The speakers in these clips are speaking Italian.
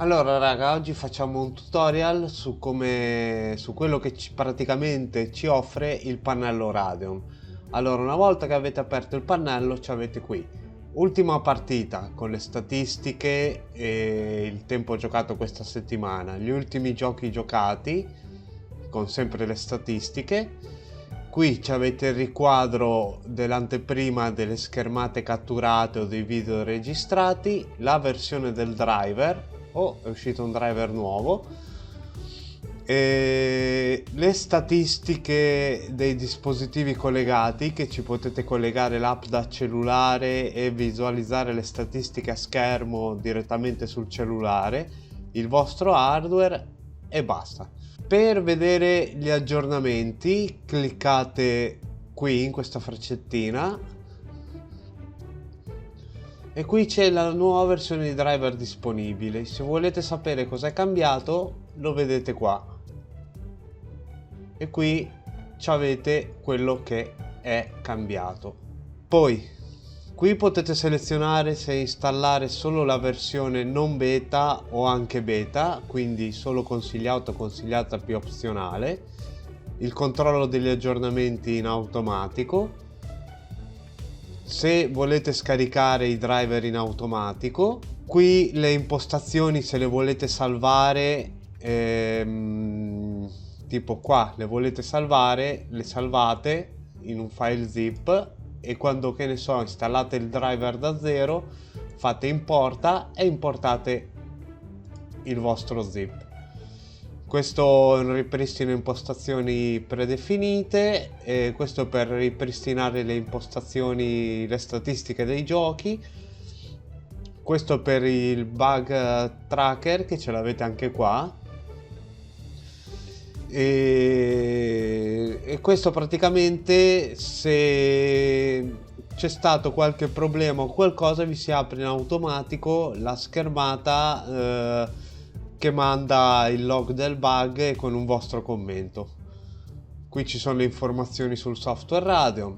Allora raga, oggi facciamo un tutorial su quello che praticamente ci offre il pannello Radeon. Allora, una volta che avete aperto il pannello, ci avete qui ultima partita con le statistiche e il tempo giocato questa settimana, gli ultimi giochi giocati con sempre le statistiche. Qui ci avete il riquadro dell'anteprima delle schermate catturate o dei video registrati, la versione del driver. Oh, è uscito un driver nuovo. E le statistiche dei dispositivi collegati, che ci potete collegare l'app da cellulare e visualizzare le statistiche a schermo direttamente sul cellulare, il vostro hardware e basta. Per vedere gli aggiornamenti cliccate qui in questa freccettina e qui c'è la nuova versione di driver disponibile. Se volete sapere cosa è cambiato, lo vedete qua. E qui avete quello che è cambiato. Poi qui potete selezionare se installare solo la versione non beta o anche beta, quindi solo consigliato, consigliata più opzionale, il controllo degli aggiornamenti in automatico, se volete scaricare i driver in automatico, qui le impostazioni se le volete salvare, tipo qua le volete salvare, le salvate in un file zip e quando, che ne so, installate il driver da zero, fate importa e importate il vostro zip. Questo è un ripristino impostazioni predefinite, e questo per ripristinare le impostazioni, le statistiche dei giochi. Questo per il bug tracker, che ce l'avete anche qua. E questo praticamente, se c'è stato qualche problema o qualcosa, vi si apre in automatico la schermata che manda il log del bug con un vostro commento. Qui ci sono le informazioni sul software Radeon,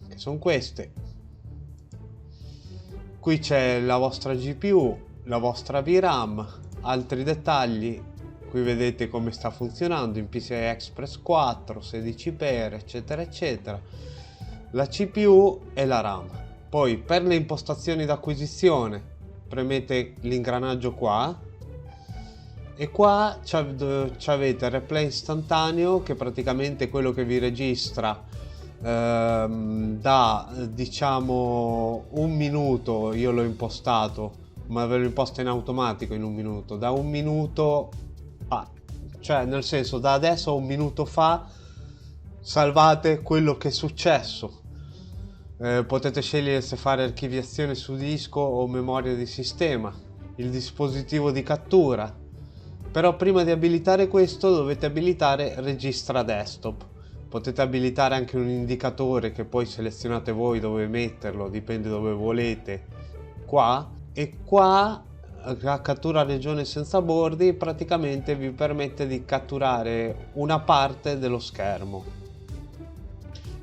che sono queste. Qui c'è la vostra GPU, la vostra VRAM, altri dettagli. Qui vedete come sta funzionando in PCI Express 4, 16x, eccetera eccetera. La CPU e la RAM. Poi per le impostazioni d'acquisizione premete l'ingranaggio qua e qua avete il replay istantaneo, che praticamente è quello che vi registra da, diciamo, un minuto. Io l'ho impostato, ma ve lo imposta in automatico in un minuto, da un minuto fa, cioè nel senso da adesso a un minuto fa salvate quello che è successo. Potete scegliere se fare archiviazione su disco o memoria di sistema, il dispositivo di cattura. Però prima di abilitare questo dovete abilitare registra desktop. Potete abilitare anche un indicatore che poi selezionate voi dove metterlo, dipende dove volete, qua. E qua la cattura regione senza bordi praticamente vi permette di catturare una parte dello schermo.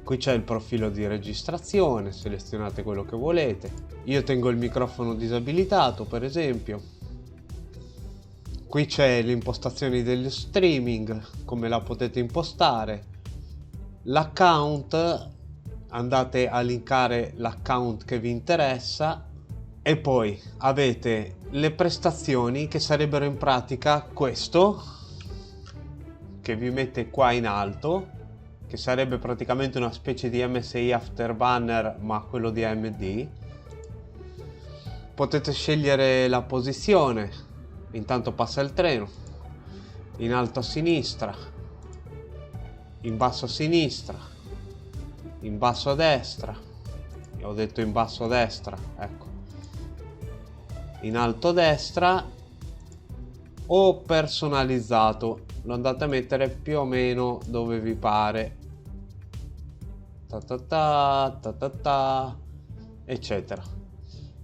Qui c'è il profilo di registrazione, selezionate quello che volete. Io tengo il microfono disabilitato, per esempio. Qui c'è l'impostazione dello streaming, come la potete impostare. L'account, andate a linkare l'account che vi interessa. E poi avete le prestazioni, che sarebbero in pratica questo, che vi mette qua in alto, che sarebbe praticamente una specie di MSI Afterburner, ma quello di AMD. Potete scegliere la posizione, intanto passa il treno, in alto a sinistra, in basso a sinistra, in basso a destra. Io ho detto in basso a destra, ecco, in alto a destra, o personalizzato, lo andate a mettere più o meno dove vi pare, eccetera.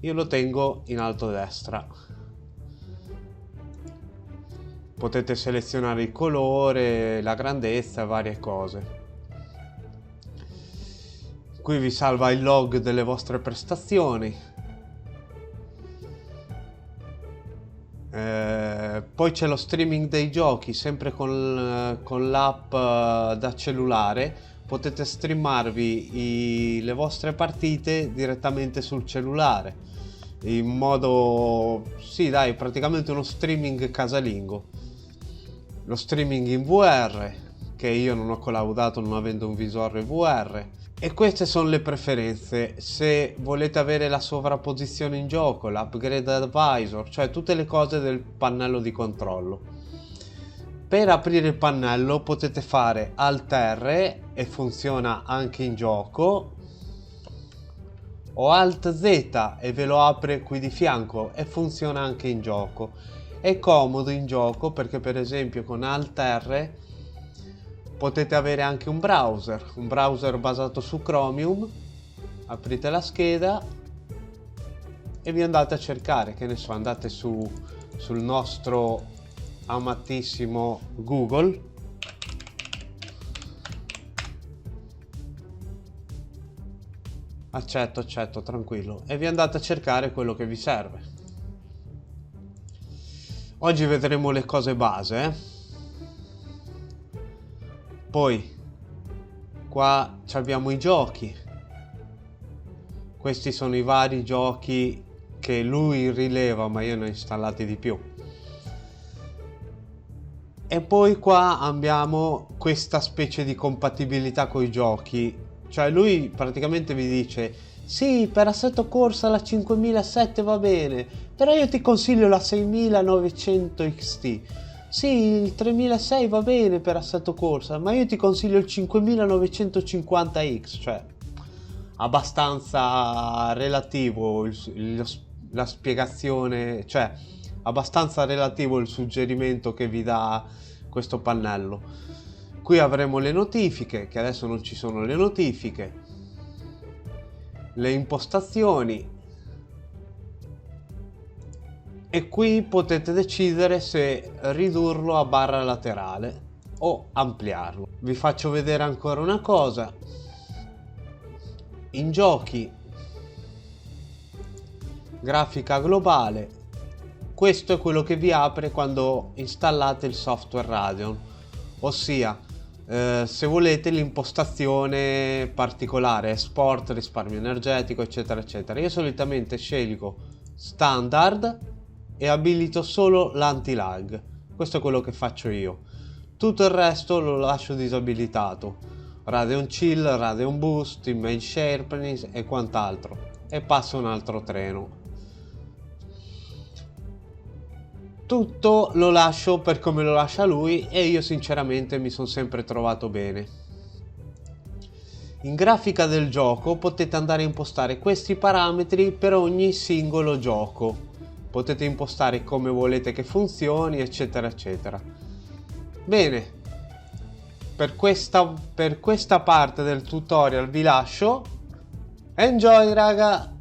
Io lo tengo in alto a destra. Potete selezionare il colore, la grandezza, varie cose. Qui vi salva il log delle vostre prestazioni. Poi c'è lo streaming dei giochi, sempre con l'app da cellulare. Potete streamarvi le vostre partite direttamente sul cellulare, in modo, sì dai, praticamente uno streaming casalingo. Lo streaming in VR, che io non ho collaudato non avendo un visore VR. E queste sono le preferenze. Se volete avere la sovrapposizione in gioco, l'upgrade advisor, cioè tutte le cose del pannello di controllo. Per aprire il pannello potete fare Alt R e funziona anche in gioco, o Alt Z e ve lo apre qui di fianco e funziona anche in gioco. È comodo in gioco perché per esempio con Alt R potete avere anche un browser basato su Chromium. Aprite la scheda e vi andate a cercare, che ne so, andate sul nostro amatissimo Google, accetto, tranquillo, e vi andate a cercare quello che vi serve. Oggi vedremo le cose base, Poi qua abbiamo i giochi. Questi sono i vari giochi che lui rileva, ma io ne ho installati di più. E poi qua abbiamo questa specie di compatibilità con i giochi. Cioè lui praticamente vi dice: sì, per Assetto Corsa la 5007 va bene, però io ti consiglio la 6900 XT. Sì, il 3006 va bene per Assetto Corsa, ma io ti consiglio il 5950X. Cioè abbastanza relativo la spiegazione, cioè abbastanza relativo il suggerimento che vi dà questo pannello. Qui avremo le notifiche, che adesso non ci sono le notifiche, le impostazioni, e qui potete decidere se ridurlo a barra laterale o ampliarlo. Vi faccio vedere ancora una cosa. In giochi, grafica globale, questo è quello che vi apre quando installate il software Radeon, ossia se volete l'impostazione particolare, sport, risparmio energetico, eccetera eccetera. Io solitamente scelgo standard e abilito solo l'anti-lag. Questo è quello che faccio io. Tutto il resto lo lascio disabilitato: Radeon Chill, Radeon Boost, Image Sharpness e quant'altro, e passo un altro treno. Tutto lo lascio per come lo lascia lui e io sinceramente mi sono sempre trovato bene. In grafica del gioco potete andare a impostare questi parametri per ogni singolo gioco. Potete impostare come volete che funzioni, eccetera eccetera. Bene, per questa parte del tutorial vi lascio. Enjoy raga!